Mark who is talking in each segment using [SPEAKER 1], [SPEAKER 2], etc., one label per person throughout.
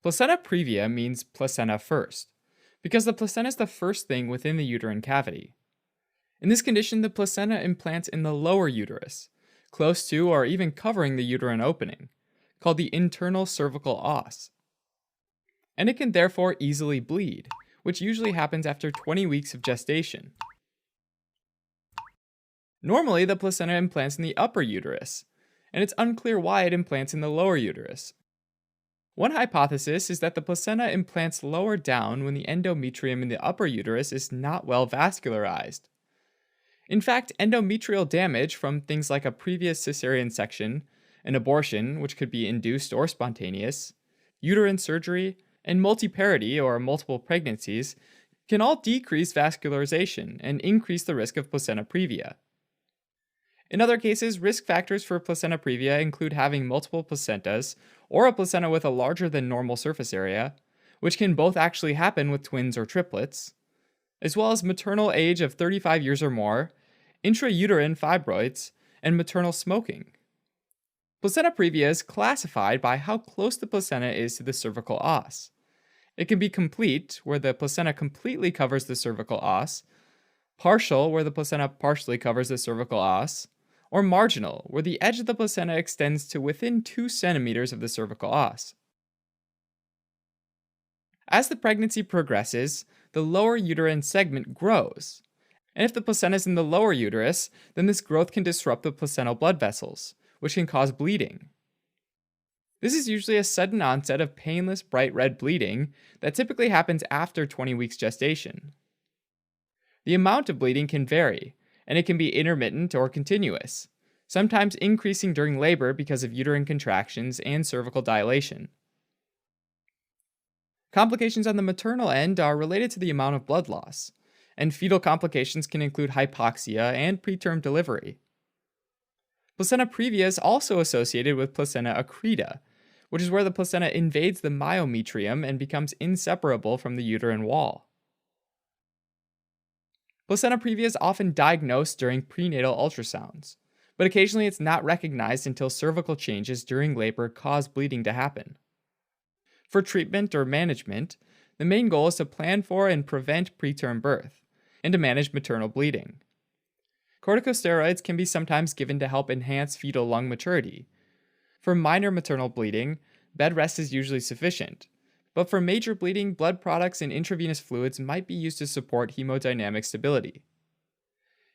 [SPEAKER 1] Placenta previa means placenta first, because the placenta is the first thing within the uterine cavity. In this condition, the placenta implants in the lower uterus, close to or even covering the uterine opening, called the internal cervical os. And it can therefore easily bleed, which usually happens after 20 weeks of gestation. Normally, the placenta implants in the upper uterus, and it's unclear why it implants in the lower uterus. One hypothesis is that the placenta implants lower down when the endometrium in the upper uterus is not well vascularized. In fact, endometrial damage from things like a previous cesarean section, an abortion, which could be induced or spontaneous, uterine surgery, and multiparity or multiple pregnancies can all decrease vascularization and increase the risk of placenta previa. In other cases, risk factors for placenta previa include having multiple placentas or a placenta with a larger than normal surface area, which can both actually happen with twins or triplets, as well as maternal age of 35 years or more, intrauterine fibroids, and maternal smoking. Placenta previa is classified by how close the placenta is to the cervical os. It can be complete, where the placenta completely covers the cervical os, partial, where the placenta partially covers the cervical os, or marginal, where the edge of the placenta extends to within 2 centimeters of the cervical os. As the pregnancy progresses, the lower uterine segment grows. And if the placenta is in the lower uterus, then this growth can disrupt the placental blood vessels, which can cause bleeding. This is usually a sudden onset of painless bright red bleeding that typically happens after 20 weeks gestation. The amount of bleeding can vary, and it can be intermittent or continuous, sometimes increasing during labor because of uterine contractions and cervical dilation. Complications on the maternal end are related to the amount of blood loss, and fetal complications can include hypoxia and preterm delivery. Placenta previa is also associated with placenta accreta, which is where the placenta invades the myometrium and becomes inseparable from the uterine wall. Placenta previa is often diagnosed during prenatal ultrasounds, but occasionally it's not recognized until cervical changes during labor cause bleeding to happen. For treatment or management, the main goal is to plan for and prevent preterm birth, and to manage maternal bleeding. Corticosteroids can be sometimes given to help enhance fetal lung maturity. For minor maternal bleeding, bed rest is usually sufficient, but for major bleeding, blood products and intravenous fluids might be used to support hemodynamic stability.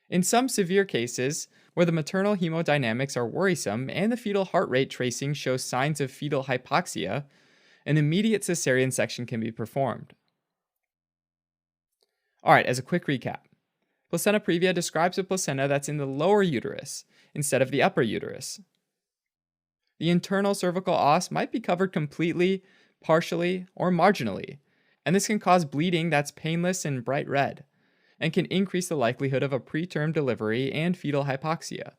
[SPEAKER 1] In some severe cases, where the maternal hemodynamics are worrisome and the fetal heart rate tracing shows signs of fetal hypoxia, an immediate cesarean section can be performed. Alright, as a quick recap, placenta previa describes a placenta that's in the lower uterus instead of the upper uterus. The internal cervical os might be covered completely, partially, or marginally, and this can cause bleeding that's painless and bright red, and can increase the likelihood of a preterm delivery and fetal hypoxia.